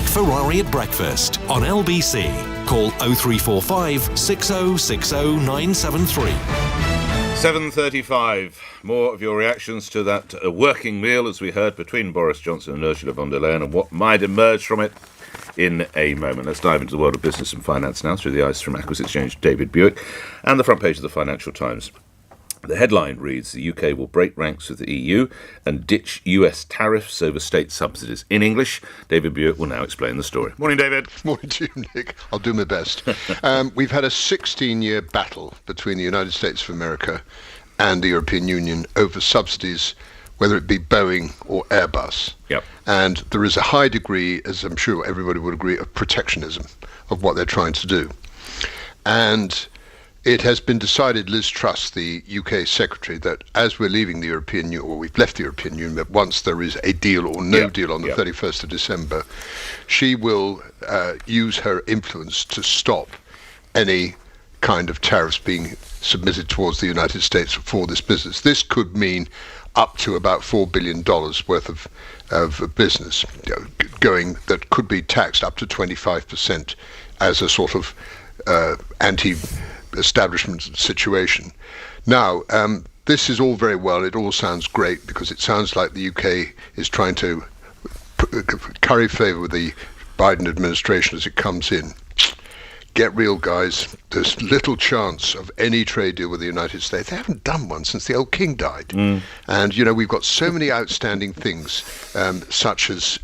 Ferrari at breakfast on LBC. Call 0345 6060 973. 7:35. More of your reactions to that working meal, as we heard, between Boris Johnson and Ursula von der Leyen, and what might emerge from it in a moment. Let's dive into the world of business and finance now through the eyes from Aquis Exchange David Buick and the front page of the Financial Times. The headline reads, the UK will break ranks with the EU and ditch US tariffs over state subsidies. In English, David Buick will now explain the story. Morning, David. Morning to you, Nick. I'll do my best. We've had a 16-year battle between the United States of America and the European Union over subsidies, whether it be Boeing or Airbus. Yep. And there is a high degree, as I'm sure everybody would agree, of protectionism of what they're trying to do. And it has been decided, Liz Truss, the UK Secretary, that as we're leaving the European Union, or we've left the European Union, that once there is a deal or no deal on the 31st of December, she will use her influence to stop any kind of tariffs being submitted towards the United States for this business. This could mean up to about $4 billion worth of business going that could be taxed up to 25% as a sort of anti-establishment situation. Now, this is all very well. It all sounds great because it sounds like the UK is trying to curry favour with the Biden administration as it comes in. Get real, guys. There's little chance of any trade deal with the United States. They haven't done one since the old king died. And, we've got so many outstanding things, such as,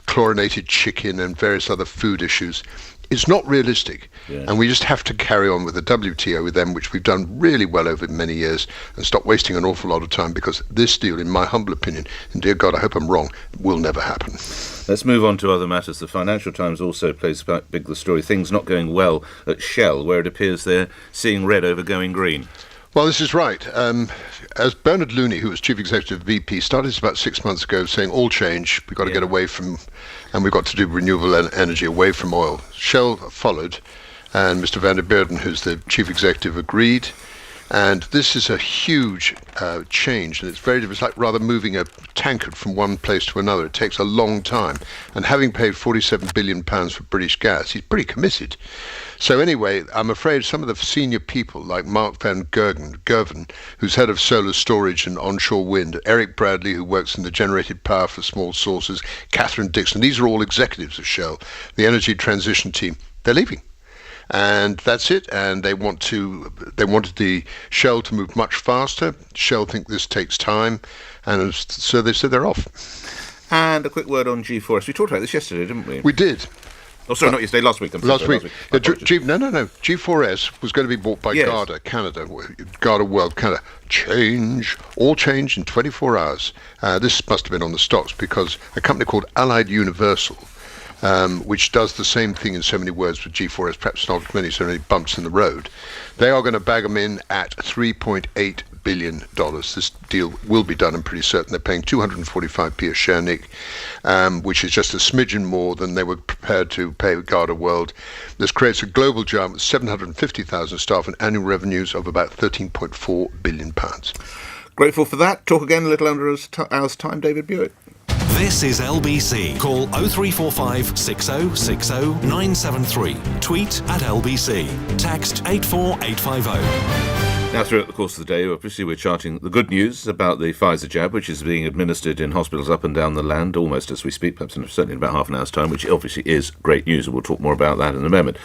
chlorinated chicken and various other food issues. It's not realistic. And we just have to carry on with the WTO with them, which we've done really well over many years, and stop wasting an awful lot of time, because this deal, in my humble opinion, and dear God, I hope I'm wrong, will never happen. Let's move on to other matters. The Financial Times also plays quite big the story. Things not going well at Shell, where it appears they're seeing red over going green. Well, this is right. As Bernard Looney, who was chief executive of BP, started about 6 months ago saying all change, we've got to get away from, and we've got to do renewable energy away from oil. Shell followed, and Mr. Van der Beurden, who's the chief executive, agreed. And this is a huge change, and it's like rather moving a tankard from one place to another. It takes a long time. And having paid £47 billion for British Gas, he's pretty committed. So anyway, I'm afraid some of the senior people, like Mark van Gerven, who's head of solar storage and onshore wind, Eric Bradley, who works in the generated power for small sources, Catherine Dixon, these are all executives of Shell, the energy transition team, they're leaving. And that's it. And they wanted the Shell to move much faster. Shell think this takes time, and so they said they're off. And a quick word on G4S. We talked about this yesterday, didn't we? We did. Oh, sorry, not yesterday, last week. Last week. No. G4S was going to be bought by Garda, Canada, Garda World, Canada. All changed in 24 hours. This must have been on the stocks because a company called Allied Universal, which does the same thing in so many words with G4S, perhaps not as many, so many bumps in the road. They are going to bag them in at $3.8 billion. This deal will be done, I'm pretty certain. They're paying 245p a share, Nick, which is just a smidgen more than they were prepared to pay Garda World. This creates a global giant with 750,000 staff and annual revenues of about £13.4 billion. Grateful for that. Talk again a little under an hour's time, David Buick. This is LBC. Call 0345 6060 973. Tweet at LBC. Text 84850. Now, throughout the course of the day, obviously we're charting the good news about the Pfizer jab, which is being administered in hospitals up and down the land, almost as we speak, perhaps certainly in about half an hour's time, which obviously is great news, and we'll talk more about that in a moment.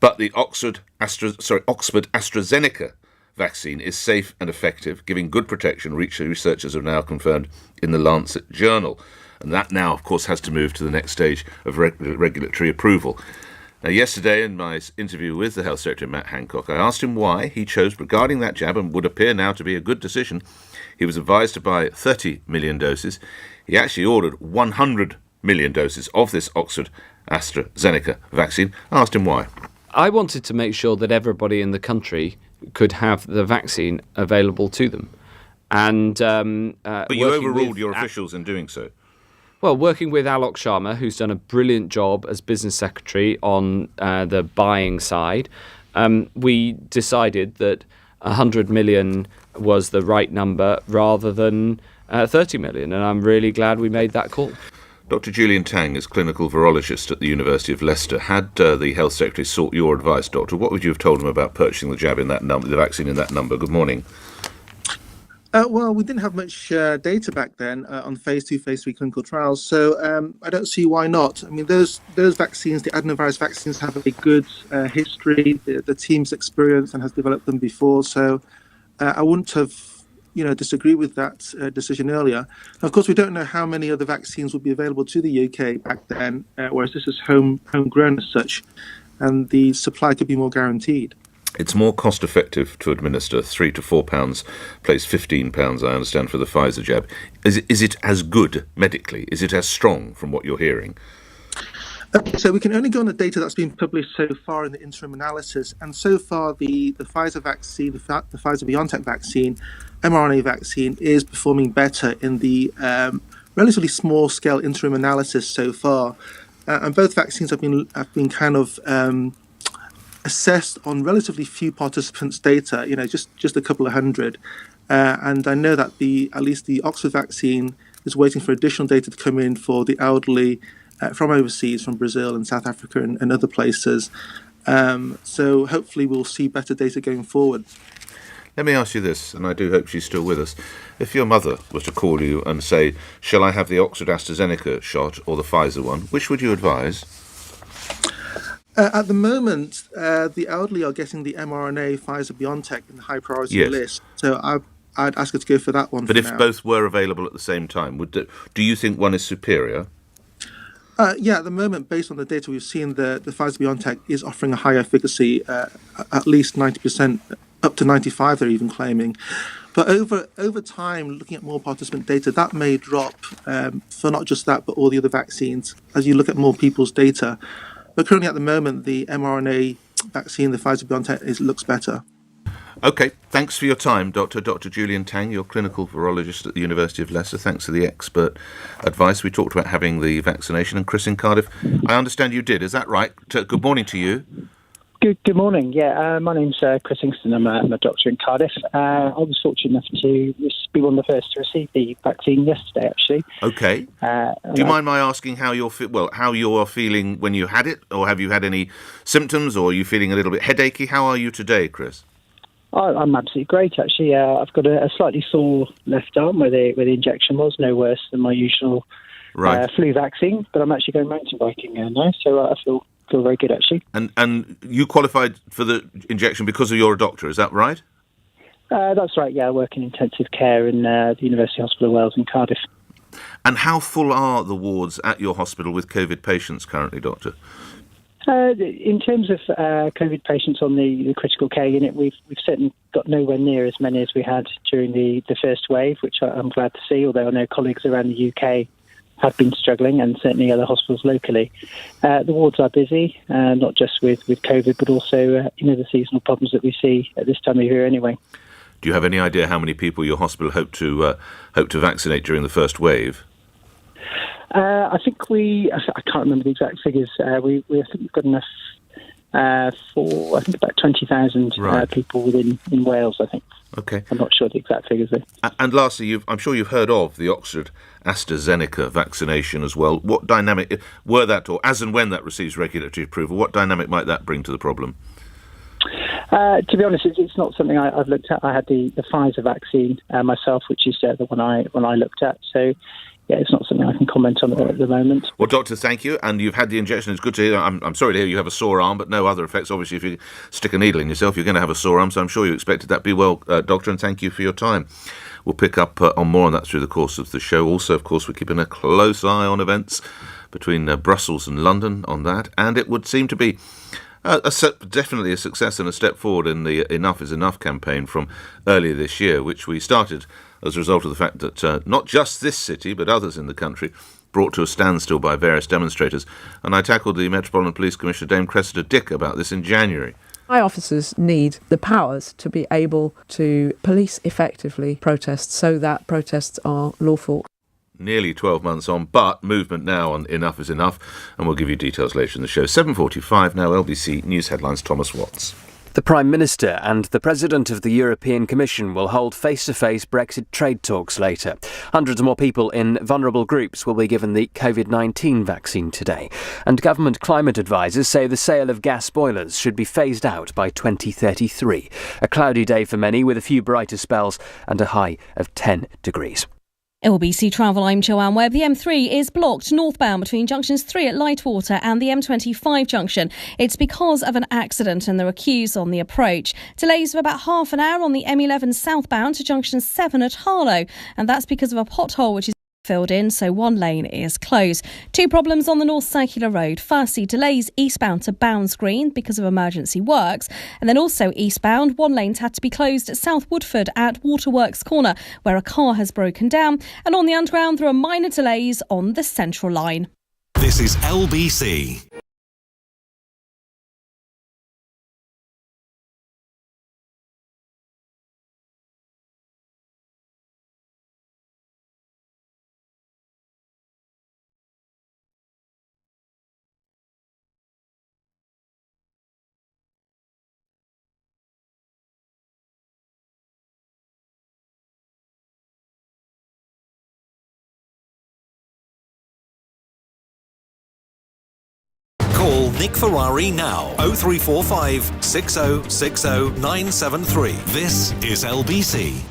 But the Oxford AstraZeneca vaccine is safe and effective, giving good protection, researchers have now confirmed in the Lancet Journal. And that now, of course, has to move to the next stage of regulatory approval. Now, yesterday, in my interview with the Health Secretary, Matt Hancock, I asked him why he chose regarding that jab, and would appear now to be a good decision. He was advised to buy 30 million doses. He actually ordered 100 million doses of this Oxford AstraZeneca vaccine. I asked him why. I wanted to make sure that everybody in the country could have the vaccine available to them. And but you overruled your officials in doing so. Well, working with Alok Sharma, who's done a brilliant job as business secretary on the buying side, we decided that 100 million was the right number rather than 30 million. And I'm really glad we made that call. Dr. Julian Tang is clinical virologist at the University of Leicester. Had the Health Secretary sought your advice, Doctor, what would you have told him about purchasing the jab in that number, the vaccine in that number? Good morning. Well, we didn't have much data back then on phase 2, phase 3 clinical trials, so I don't see why not. I mean, those vaccines, the adenovirus vaccines, have a good history. The team's experienced and has developed them before, so I wouldn't have, disagree with that decision earlier. Of course, we don't know how many other vaccines would be available to the UK back then, whereas this is homegrown as such, and the supply could be more guaranteed. It's more cost effective to administer £3 to £4, plays £15, I understand, for the Pfizer jab. Is it as good medically? Is it as strong from what you're hearing? Okay, so we can only go on the data that's been published so far in the interim analysis, and so far the Pfizer vaccine, the Pfizer-BioNTech vaccine, mRNA vaccine, is performing better in the relatively small-scale interim analysis so far, and both vaccines have been kind of assessed on relatively few participants' data, just a couple of hundred, and I know that at least the Oxford vaccine is waiting for additional data to come in for the elderly from overseas, from Brazil and South Africa and other places. So hopefully we'll see better data going forward. Let me ask you this, and I do hope she's still with us. If your mother was to call you and say, shall I have the Oxford AstraZeneca shot or the Pfizer one, which would you advise? At the moment, the elderly are getting the mRNA Pfizer-BioNTech in the high priority list. So I'd ask her to go for that one. But if both were available at the same time, do you think one is superior? Yeah, at the moment, based on the data we've seen, the Pfizer-BioNTech is offering a higher efficacy, at least 90%, up to 95%, they're even claiming. But over time, looking at more participant data, that may drop for not just that, but all the other vaccines, as you look at more people's data. But currently, at the moment, the mRNA vaccine, the Pfizer-BioNTech, looks better. OK, thanks for your time, Dr. Julian Tang. You're clinical virologist at the University of Leicester. Thanks for the expert advice. We talked about having the vaccination. And Chris in Cardiff, I understand you did. Is that right? Good morning to you. Good morning. Yeah, my name's Chris Ingston. I'm a doctor in Cardiff. I was fortunate enough to be one of the first to receive the vaccine yesterday, actually. OK. Do you mind my asking how you are feeling when you had it, or have you had any symptoms, or are you feeling a little bit headachy? How are you today, Chris? I'm absolutely great, actually. I've got a slightly sore left arm where the injection was, no worse than my usual flu vaccine, but I'm actually going mountain biking now, so I feel very good, actually. And you qualified for the injection because you're a doctor, is that right? That's right, yeah. I work in intensive care in the University Hospital of Wales in Cardiff. And how full are the wards at your hospital with COVID patients currently, Doctor? In terms of COVID patients on the critical care unit, we've certainly got nowhere near as many as we had during the first wave, which I'm glad to see, although I know colleagues around the UK have been struggling, and certainly other hospitals locally. The wards are busy, not just with COVID, but also the seasonal problems that we see at this time of year anyway. Do you have any idea how many people your hospital hope to vaccinate during the first wave? I can't remember the exact figures. I think we've got enough for, I think, about 20,000 people in Wales, I think. Okay. I'm not sure the exact figures there. And lastly, I'm sure you've heard of the Oxford AstraZeneca vaccination as well. What dynamic, were that, or as and when that receives regulatory approval, what dynamic might that bring to the problem? To be honest, it's not something I've looked at. I had the Pfizer vaccine myself, which is the one I looked at. So, yeah, it's not something I can comment on at the moment. Well, Doctor, thank you. And you've had the injection. It's good to hear. I'm sorry to hear you have a sore arm, but no other effects. Obviously, if you stick a needle in yourself, you're going to have a sore arm. So I'm sure you expected that. Be well, Doctor, and thank you for your time. We'll pick up on more on that through the course of the show. Also, of course, we're keeping a close eye on events between Brussels and London on that. And it would seem to be definitely a success and a step forward in the Enough is Enough campaign from earlier this year, which we started as a result of the fact that not just this city, but others in the country, brought to a standstill by various demonstrators. And I tackled the Metropolitan Police Commissioner, Dame Cressida Dick, about this in January. My officers need the powers to be able to police effectively protests so that protests are lawful. Nearly 12 months on, but movement now on Enough is Enough, and we'll give you details later in the show. 7:45 now, LBC News Headlines, Thomas Watts. The Prime Minister and the President of the European Commission will hold face-to-face Brexit trade talks later. Hundreds more people in vulnerable groups will be given the COVID-19 vaccine today. And government climate advisors say the sale of gas boilers should be phased out by 2033. A cloudy day for many with a few brighter spells and a high of 10 degrees. LBC Travel, I'm Joanne Webb. The M3 is blocked northbound between junctions 3 at Lightwater and the M25 junction. It's because of an accident and there are queues on the approach. Delays of about half an hour on the M11 southbound to junction 7 at Harlow. And that's because of a pothole which is filled in, so one lane is closed. Two problems on the North Circular Road. Firstly, delays eastbound to Bounds Green because of emergency works. And then also eastbound, one lane's had to be closed at South Woodford at Waterworks Corner, where a car has broken down. And on the underground, there are minor delays on the Central Line. This is LBC. Call Nick Ferrari now. 0345 6060 973. This is LBC.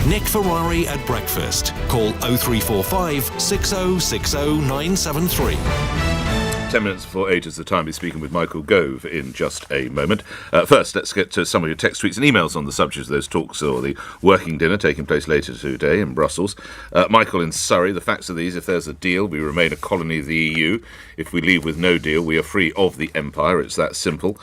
Nick Ferrari at breakfast. Call 0345 6060 973. 10 minutes before 8 is the time. We're speaking with Michael Gove in just a moment. First, let's get to some of your text, tweets and emails on the subject of those talks or the working dinner taking place later today in Brussels. Michael in Surrey, the facts are these: if there's a deal, we remain a colony of the EU. If we leave with no deal, we are free of the empire. It's that simple.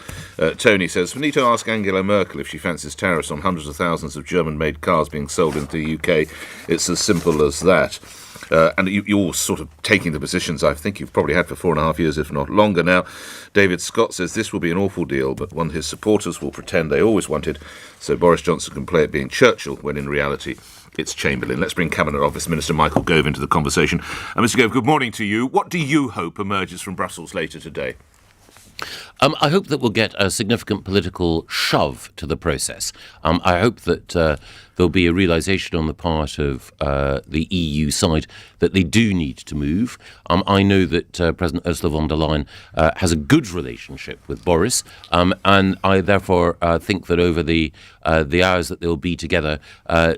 Tony says, we need to ask Angela Merkel if she fancies tariffs on hundreds of thousands of German-made cars being sold into the UK. It's as simple as that. And you're sort of taking the positions I think you've probably had for 4.5 years, if not longer now. David Scott says this will be an awful deal, but one of his supporters will pretend they always wanted, so Boris Johnson can play it being Churchill, when in reality it's Chamberlain. Let's bring Cabinet Office Minister Michael Gove into the conversation. Mr Gove, good morning to you. What do you hope emerges from Brussels later today? I hope that we'll get a significant political shove to the process. I hope that there'll be a realisation on the part of the EU side that they do need to move. I know that President Ursula von der Leyen has a good relationship with Boris, and I therefore think that over the hours that they'll be together,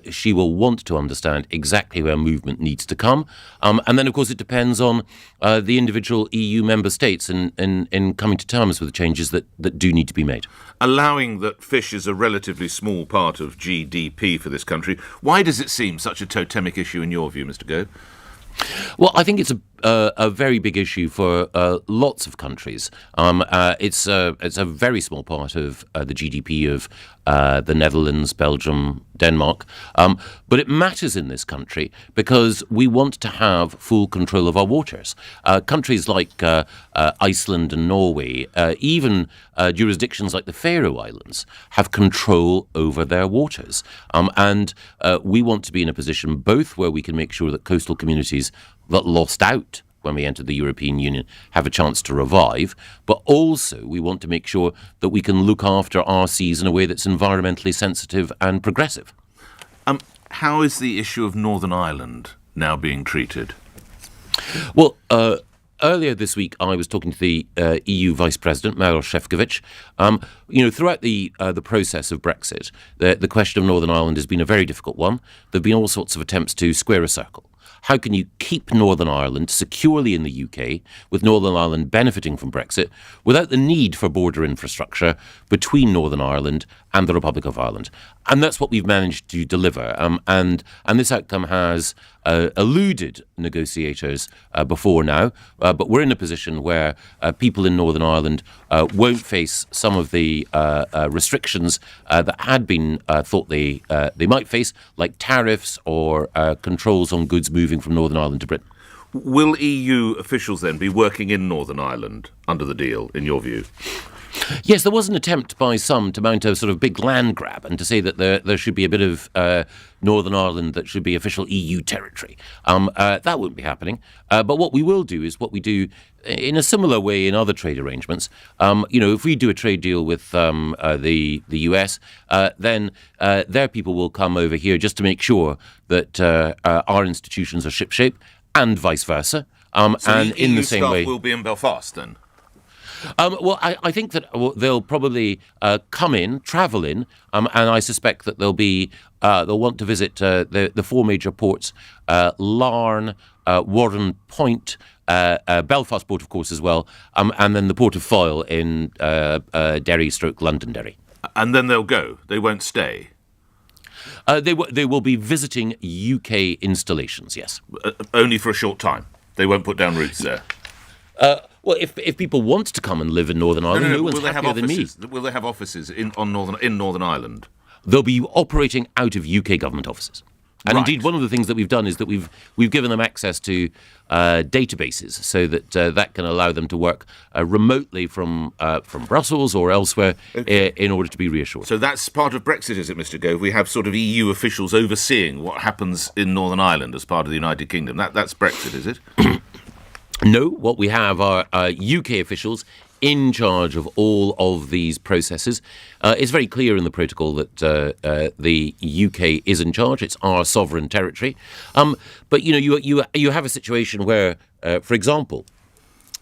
she will want to understand exactly where movement needs to come. And then, of course, it depends on the individual EU member states in coming to terms with the changes that do need to be made. Allowing that fish is a relatively small part of GDP for this country, why does it seem such a totemic issue in your view, Mr Gove? Well, I think it's a very big issue for lots of countries. It's a very small part of the GDP of the Netherlands, Belgium, Denmark. But it matters in this country because we want to have full control of our waters. Countries like Iceland and Norway, even jurisdictions like the Faroe Islands, have control over their waters. And we want to be in a position both where we can make sure that coastal communities that lost out when we entered the European Union have a chance to revive, but also we want to make sure that we can look after our seas in a way that's environmentally sensitive and progressive. How is the issue of Northern Ireland now being treated? Well, earlier this week, I was talking to the EU Vice President, Maroš Šefčovič. Throughout the process of Brexit, the question of Northern Ireland has been a very difficult one. There have been all sorts of attempts to square a circle. How can you keep Northern Ireland securely in the UK, with Northern Ireland benefiting from Brexit, without the need for border infrastructure between Northern Ireland and the Republic of Ireland? And that's what we've managed to deliver. And this outcome has eluded negotiators before now, but we're in a position where people in Northern Ireland won't face some of the restrictions that had been thought they might face, like tariffs or controls on goods moving from Northern Ireland to Britain. Will EU officials then be working in Northern Ireland under the deal, in your view? Yes, there was an attempt by some to mount a sort of big land grab and to say that there should be a bit of Northern Ireland that should be official EU territory. That won't be happening. But what we will do is what we do in a similar way in other trade arrangements. If we do a trade deal with the US, then their people will come over here just to make sure that our institutions are shipshape, and vice versa. So and the in EU the same way, will be in Belfast then? Well, I think that they'll probably come in, travel in, and I suspect that they'll want to visit the four major ports: Larne, Warren Point, Belfast Port, of course, as well, and then the Port of Foyle in Derry/Londonderry. And then they'll go. They won't stay. They will be visiting UK installations. Yes, only for a short time. They won't put down roots there. Well, if people want to come and live in Northern Ireland, no one's happier than me. Will they have offices in Northern Ireland? They'll be operating out of UK government offices. And Right. indeed, one of the things that we've done is that we've given them access to databases so that that can allow them to work remotely from Brussels or elsewhere in order to be reassured. So that's part of Brexit, is it, Mr Gove? We have sort of EU officials overseeing what happens in Northern Ireland as part of the United Kingdom. That's Brexit, is it? No, what we have are UK officials in charge of all of these processes. It's very clear in the protocol that the UK is in charge. It's our sovereign territory. But you have a situation where, for example,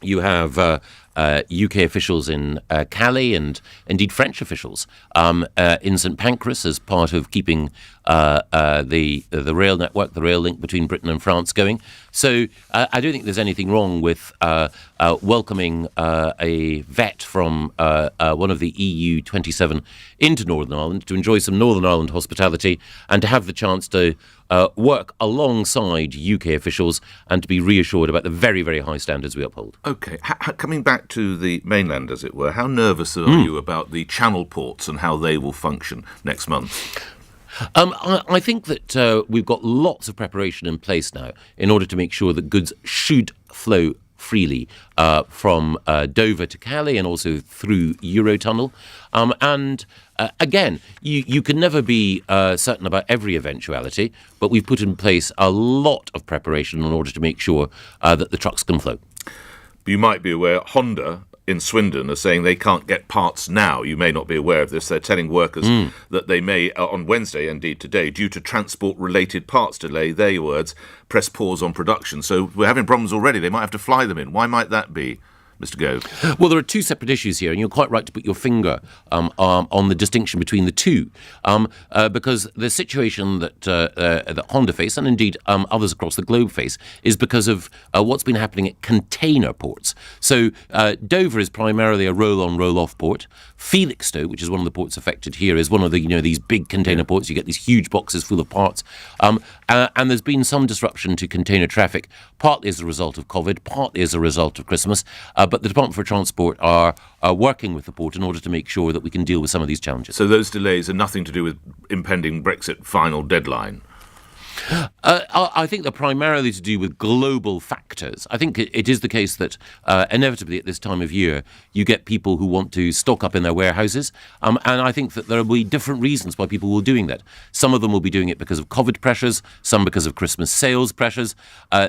you have UK officials in Calais and indeed French officials in St Pancras as part of keeping the rail network, the rail link between Britain and France going. So I don't think there's anything wrong with welcoming a vet from one of the EU 27 into Northern Ireland to enjoy some Northern Ireland hospitality and to have the chance to work alongside UK officials and to be reassured about the very, very high standards we uphold. OK, coming back to the mainland, as it were, how nervous are you about the channel ports and how they will function next month? I think that we've got lots of preparation in place now in order to make sure that goods should flow freely from Dover to Calais and also through Eurotunnel. Again, you can never be certain about every eventuality, but we've put in place a lot of preparation in order to make sure that the trucks can flow. You might be aware, Honda in Swindon are saying they can't get parts now. You may not be aware of this. They're telling workers that they may, on Wednesday, indeed today, due to transport-related parts delay, their words, press pause on production. So we're having problems already. They might have to fly them in. Why might that be, Mr. Gove? Well, there are two separate issues here, and you're quite right to put your finger on the distinction between the two, because the situation that Honda face, and indeed others across the globe face, is because of what's been happening at container ports. So Dover is primarily a roll-on, roll-off port. Felixstowe, which is one of the ports affected here, is one of the these big container ports. You get these huge boxes full of parts, and there's been some disruption to container traffic, partly as a result of COVID, partly as a result of Christmas. But the Department for Transport are working with the port in order to make sure that we can deal with some of these challenges. So those delays are nothing to do with impending Brexit final deadline? I think they're primarily to do with global factors. I think it is the case that inevitably at this time of year you get people who want to stock up in their warehouses, and I think that there will be different reasons why people will be doing that. Some of them will be doing it because of COVID pressures, some because of Christmas sales pressures.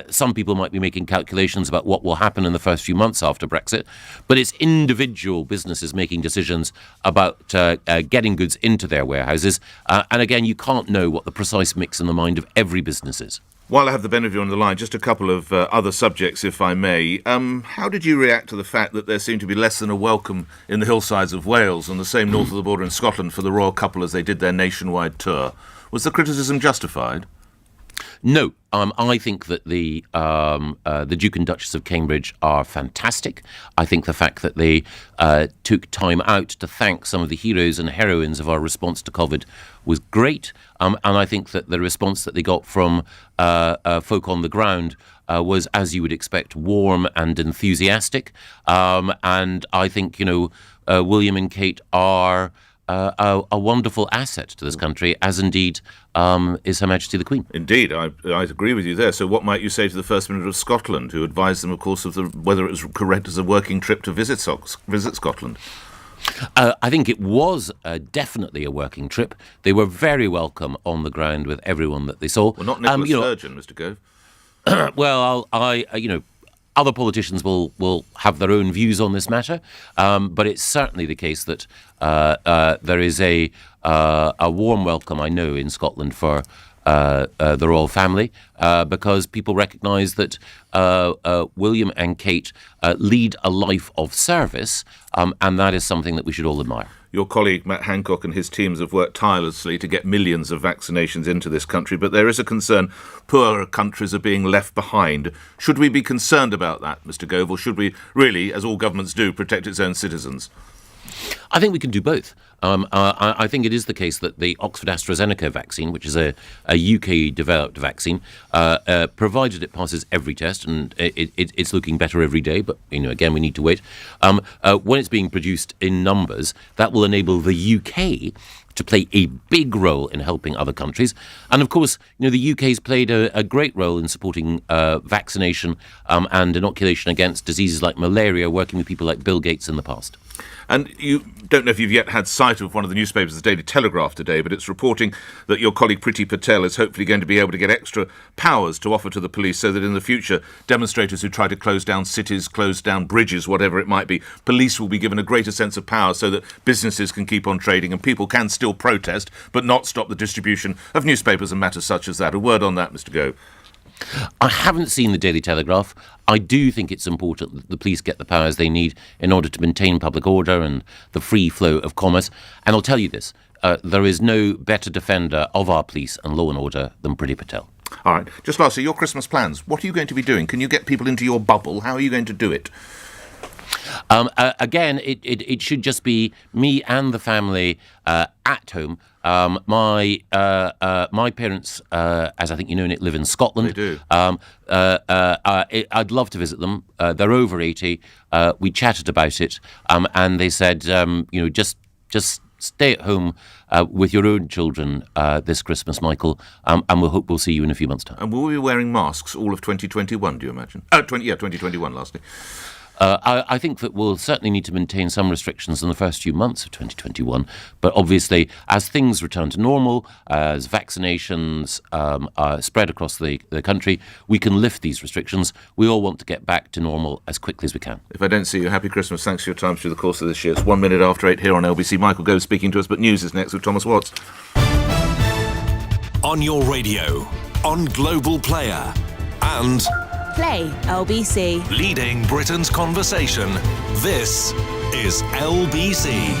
Some people might be making calculations about what will happen in the first few months after Brexit, but it's individual businesses making decisions about getting goods into their warehouses, and again, you can't know what the precise mix in the mind of every business is. While I have the benefit of you on the line, just a couple of other subjects, if I may. How did you react to the fact that there seemed to be less than a welcome in the hillsides of Wales and the same north of the border in Scotland for the royal couple as they did their nationwide tour? Was the criticism justified? No, I think that the Duke and Duchess of Cambridge are fantastic. I think the fact that they took time out to thank some of the heroes and heroines of our response to COVID was great. And I think that the response that they got from folk on the ground was, as you would expect, warm and enthusiastic. And I think, William and Kate are a wonderful asset to this country, as indeed is Her Majesty the Queen. Indeed, I agree with you there. So what might you say to the First Minister of Scotland, who advised them, of course, of whether it was correct as a working trip to visit Scotland? I think it was definitely a working trip. They were very welcome on the ground with everyone that they saw. Well, not Nicholas Sturgeon, Mr. Gove. Well, other politicians will have their own views on this matter, but it's certainly the case that there is a warm welcome, I know, in Scotland for the royal family, because people recognise that William and Kate lead a life of service, and that is something that we should all admire. Your colleague Matt Hancock and his teams have worked tirelessly to get millions of vaccinations into this country, but there is a concern poorer countries are being left behind. Should we be concerned about that, Mr. Gove, or should we really, as all governments do, protect its own citizens? I think we can do both. I think it is the case that the Oxford AstraZeneca vaccine, which is a UK-developed vaccine, provided it passes every test, and it's looking better every day, but again, we need to wait. When it's being produced in numbers, that will enable the UK to play a big role in helping other countries. And of course, the UK's played a great role in supporting vaccination and inoculation against diseases like malaria, working with people like Bill Gates in the past. And you don't know if you've yet had sight of one of the newspapers, the Daily Telegraph today, but it's reporting that your colleague Priti Patel is hopefully going to be able to get extra powers to offer to the police so that in the future, demonstrators who try to close down cities, close down bridges, whatever it might be, police will be given a greater sense of power so that businesses can keep on trading and people can still protest, but not stop the distribution of newspapers and matters such as that. A word on that, Mr. Gove. I haven't seen the Daily Telegraph. I do think it's important that the police get the powers they need in order to maintain public order and the free flow of commerce. And I'll tell you this, there is no better defender of our police and law and order than Priti Patel. All right. Just lastly, your Christmas plans. What are you going to be doing? Can you get people into your bubble? How are you going to do it? Again, it should just be me and the family at home. My parents, as I think you know, Nick, live in Scotland. They do. I'd love to visit them. They're over 80. We chatted about it, and they said, just stay at home with your own children this Christmas, Michael, and we'll see you in a few months' time. And will we be wearing masks all of 2021, do you imagine? 2021, lastly. I think that we'll certainly need to maintain some restrictions in the first few months of 2021. But obviously, as things return to normal, as vaccinations are spread across the country, we can lift these restrictions. We all want to get back to normal as quickly as we can. If I don't see you, happy Christmas. Thanks for your time through the course of this year. It's 1 minute after 8 here on LBC. Michael Gove speaking to us, but news is next with Thomas Watts. On your radio, on Global Player, and Play LBC. leading Britain's conversation. This is LBC.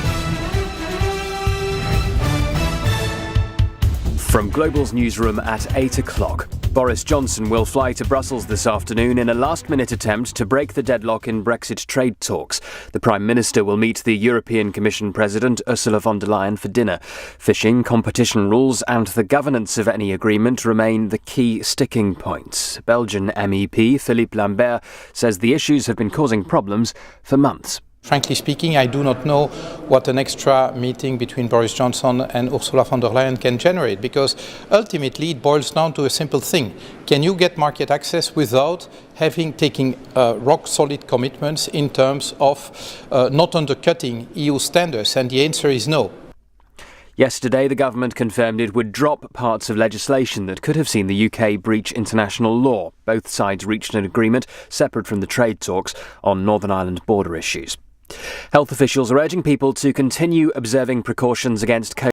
From Global's newsroom at 8 o'clock. Boris Johnson will fly to Brussels this afternoon in a last-minute attempt to break the deadlock in Brexit trade talks. The Prime Minister will meet the European Commission President Ursula von der Leyen for dinner. Fishing, competition rules and the governance of any agreement remain the key sticking points. Belgian MEP Philippe Lambert says the issues have been causing problems for months. Frankly speaking, I do not know what an extra meeting between Boris Johnson and Ursula von der Leyen can generate, because ultimately it boils down to a simple thing. Can you get market access without taking rock-solid commitments in terms of not undercutting EU standards? And the answer is no. Yesterday, the government confirmed it would drop parts of legislation that could have seen the UK breach international law. Both sides reached an agreement, separate from the trade talks, on Northern Ireland border issues. Health officials are urging people to continue observing precautions against COVID.